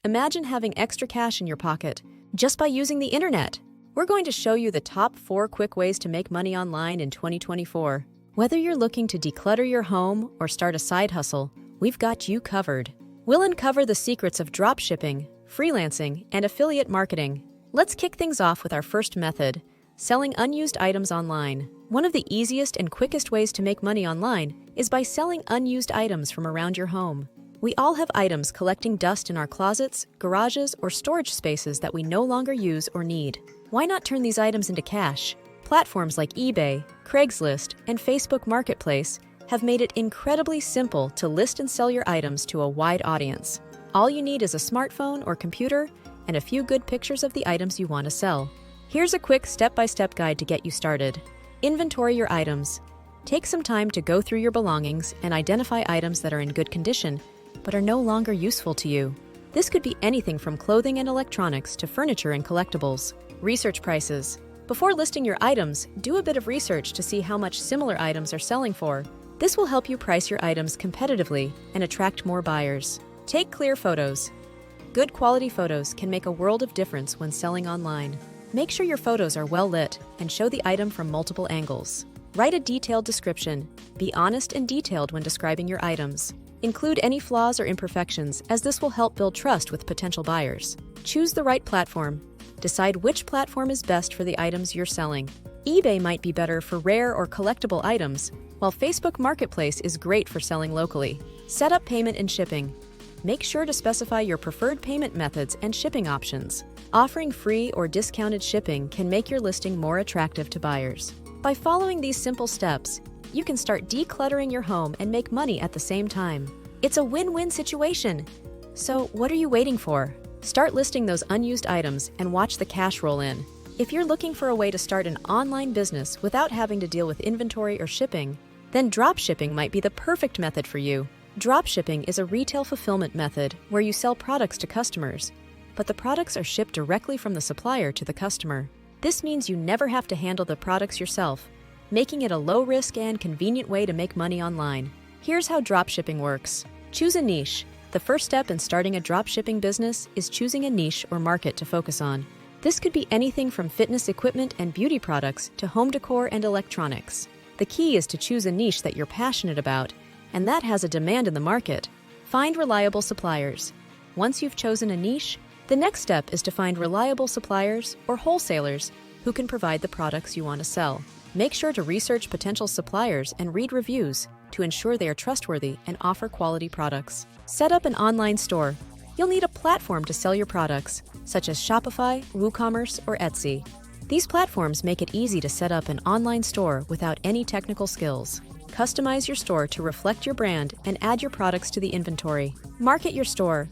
Imagine having extra cash in your pocket just by using the internet. We're going to show you the top 4 quick ways to make money online in 2024. Whether you're looking to declutter your home or start a side hustle, we've got you covered. We'll uncover the secrets of dropshipping, freelancing, and affiliate marketing. Let's kick things off with our first method, selling unused items online. One of the easiest and quickest ways to make money online is by selling unused items from around your home. We all have items collecting dust in our closets, garages, or storage spaces that we no longer use or need. Why not turn these items into cash? Platforms like eBay, Craigslist, and Facebook Marketplace have made it incredibly simple to list and sell your items to a wide audience. All you need is a smartphone or computer and a few good pictures of the items you want to sell. Here's a quick step-by-step guide to get you started. Inventory your items. Take some time to go through your belongings and identify items that are in good condition but are no longer useful to you. This could be anything from clothing and electronics to furniture and collectibles. Research prices. Before listing your items, do a bit of research to see how much similar items are selling for. This will help you price your items competitively and attract more buyers. Take clear photos. Good quality photos can make a world of difference when selling online. Make sure your photos are well lit and show the item from multiple angles. Write a detailed description. Be honest and detailed when describing your items. Include any flaws or imperfections, as this will help build trust with potential buyers. Choose the right platform. Decide which platform is best for the items you're selling. eBay might be better for rare or collectible items, while Facebook Marketplace is great for selling locally. Set up payment and shipping. Make sure to specify your preferred payment methods and shipping options. Offering free or discounted shipping can make your listing more attractive to buyers. By following these simple steps, you can start decluttering your home and make money at the same time. It's a win-win situation. So what are you waiting for? Start listing those unused items and watch the cash roll in. If you're looking for a way to start an online business without having to deal with inventory or shipping, then dropshipping might be the perfect method for you. Dropshipping is a retail fulfillment method where you sell products to customers, but the products are shipped directly from the supplier to the customer. This means you never have to handle the products yourself, making it a low-risk and convenient way to make money online. Here's how dropshipping works. Choose a niche. The first step in starting a dropshipping business is choosing a niche or market to focus on. This could be anything from fitness equipment and beauty products to home decor and electronics. The key is to choose a niche that you're passionate about and that has a demand in the market. Find reliable suppliers. Once you've chosen a niche, the next step is to find reliable suppliers or wholesalers who can provide the products you want to sell. Make sure to research potential suppliers and read reviews to ensure they are trustworthy and offer quality products. Set up an online store. You'll need a platform to sell your products, such as Shopify, WooCommerce, or Etsy. These platforms make it easy to set up an online store without any technical skills. Customize your store to reflect your brand and add your products to the inventory. Market your store.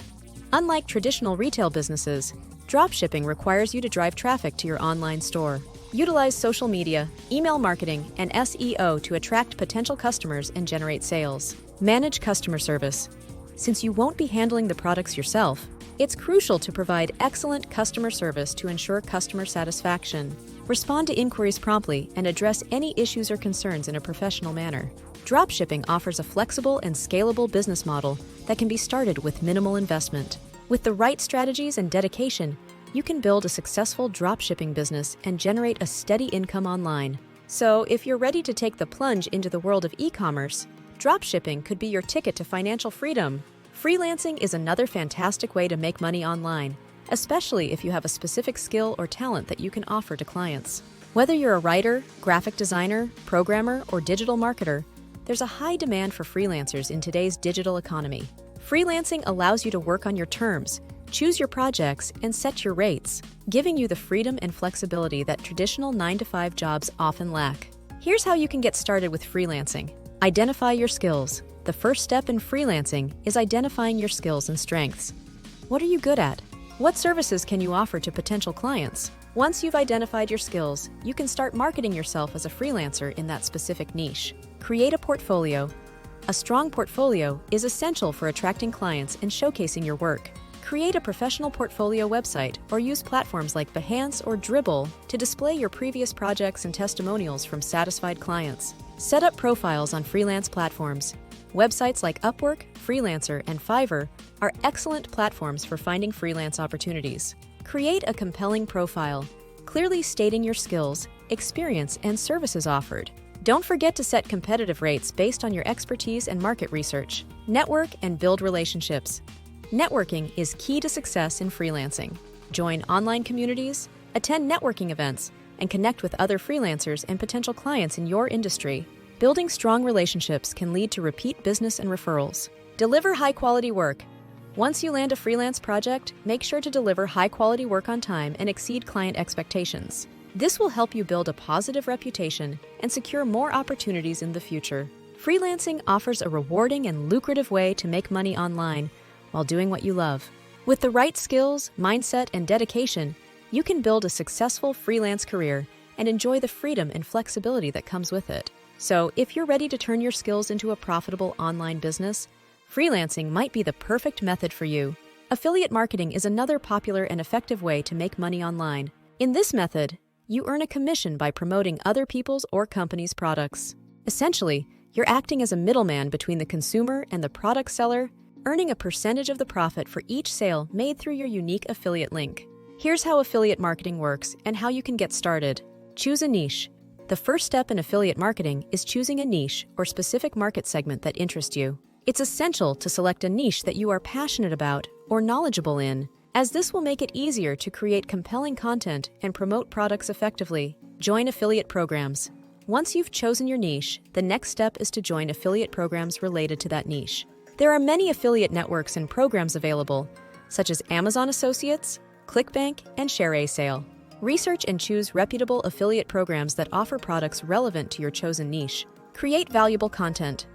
Unlike traditional retail businesses, dropshipping requires you to drive traffic to your online store. Utilize social media, email marketing, and SEO to attract potential customers and generate sales. Manage customer service. Since you won't be handling the products yourself, it's crucial to provide excellent customer service to ensure customer satisfaction. Respond to inquiries promptly and address any issues or concerns in a professional manner. Dropshipping offers a flexible and scalable business model that can be started with minimal investment. With the right strategies and dedication, you can build a successful dropshipping business and generate a steady income online. So, if you're ready to take the plunge into the world of e-commerce, dropshipping could be your ticket to financial freedom. Freelancing is another fantastic way to make money online, especially if you have a specific skill or talent that you can offer to clients. Whether you're a writer, graphic designer, programmer, or digital marketer, there's a high demand for freelancers in today's digital economy. Freelancing allows you to work on your terms, choose your projects, and set your rates, giving you the freedom and flexibility that traditional 9-to-5 jobs often lack. Here's how you can get started with freelancing. Identify your skills. The first step in freelancing is identifying your skills and strengths. What are you good at? What services can you offer to potential clients? Once you've identified your skills, you can start marketing yourself as a freelancer in that specific niche. Create a portfolio. A strong portfolio is essential for attracting clients and showcasing your work. Create a professional portfolio website or use platforms like Behance or Dribbble to display your previous projects and testimonials from satisfied clients. Set up profiles on freelance platforms. Websites like Upwork, Freelancer, and Fiverr are excellent platforms for finding freelance opportunities. Create a compelling profile, clearly stating your skills, experience, and services offered. Don't forget to set competitive rates based on your expertise and market research. Network and build relationships. Networking is key to success in freelancing. Join online communities, attend networking events, and connect with other freelancers and potential clients in your industry. Building strong relationships can lead to repeat business and referrals. Deliver high-quality work. Once you land a freelance project, make sure to deliver high-quality work on time and exceed client expectations. This will help you build a positive reputation and secure more opportunities in the future. Freelancing offers a rewarding and lucrative way to make money online while doing what you love. With the right skills, mindset, and dedication, you can build a successful freelance career and enjoy the freedom and flexibility that comes with it. So, if you're ready to turn your skills into a profitable online business, freelancing might be the perfect method for you. Affiliate marketing is another popular and effective way to make money online. In this method, you earn a commission by promoting other people's or companies' products. Essentially, you're acting as a middleman between the consumer and the product seller, earning a percentage of the profit for each sale made through your unique affiliate link. Here's how affiliate marketing works and how you can get started. Choose a niche. The first step in affiliate marketing is choosing a niche or specific market segment that interests you. It's essential to select a niche that you are passionate about or knowledgeable in, as this will make it easier to create compelling content and promote products effectively. Join affiliate programs. Once you've chosen your niche, the next step is to join affiliate programs related to that niche. There are many affiliate networks and programs available, such as Amazon Associates, ClickBank, and ShareASale. Research and choose reputable affiliate programs that offer products relevant to your chosen niche. Create valuable content.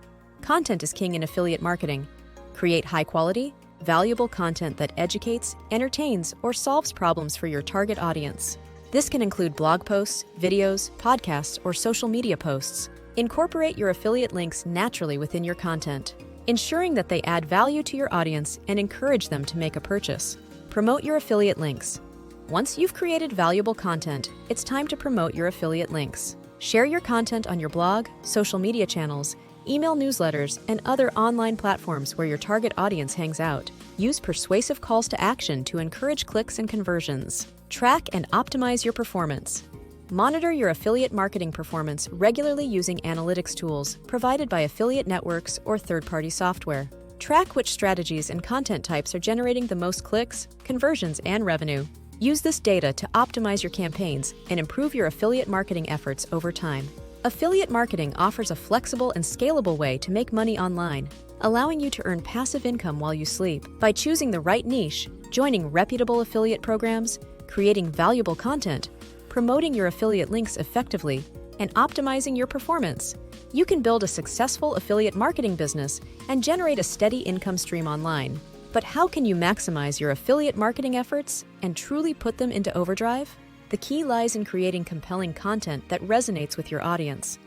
Content is king in affiliate marketing. Create high-quality, valuable content that educates, entertains, or solves problems for your target audience. This can include blog posts, videos, podcasts, or social media posts. Incorporate your affiliate links naturally within your content, ensuring that they add value to your audience and encourage them to make a purchase. Promote your affiliate links. Once you've created valuable content, it's time to promote your affiliate links. Share your content on your blog, social media channels, email newsletters, and other online platforms where your target audience hangs out. Use persuasive calls to action to encourage clicks and conversions. Track and optimize your performance. Monitor your affiliate marketing performance regularly using analytics tools provided by affiliate networks or third-party software. Track which strategies and content types are generating the most clicks, conversions, and revenue. Use this data to optimize your campaigns and improve your affiliate marketing efforts over time. Affiliate marketing offers a flexible and scalable way to make money online, allowing you to earn passive income while you sleep. By choosing the right niche, joining reputable affiliate programs, creating valuable content, promoting your affiliate links effectively, and optimizing your performance, you can build a successful affiliate marketing business and generate a steady income stream online. But how can you maximize your affiliate marketing efforts and truly put them into overdrive? The key lies in creating compelling content that resonates with your audience.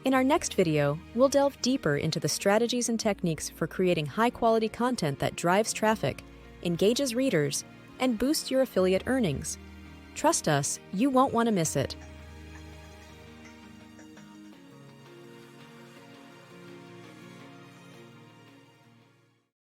In our next video, we'll delve deeper into the strategies and techniques for creating high-quality content that drives traffic, engages readers, and boosts your affiliate earnings. Trust us, you won't want to miss it.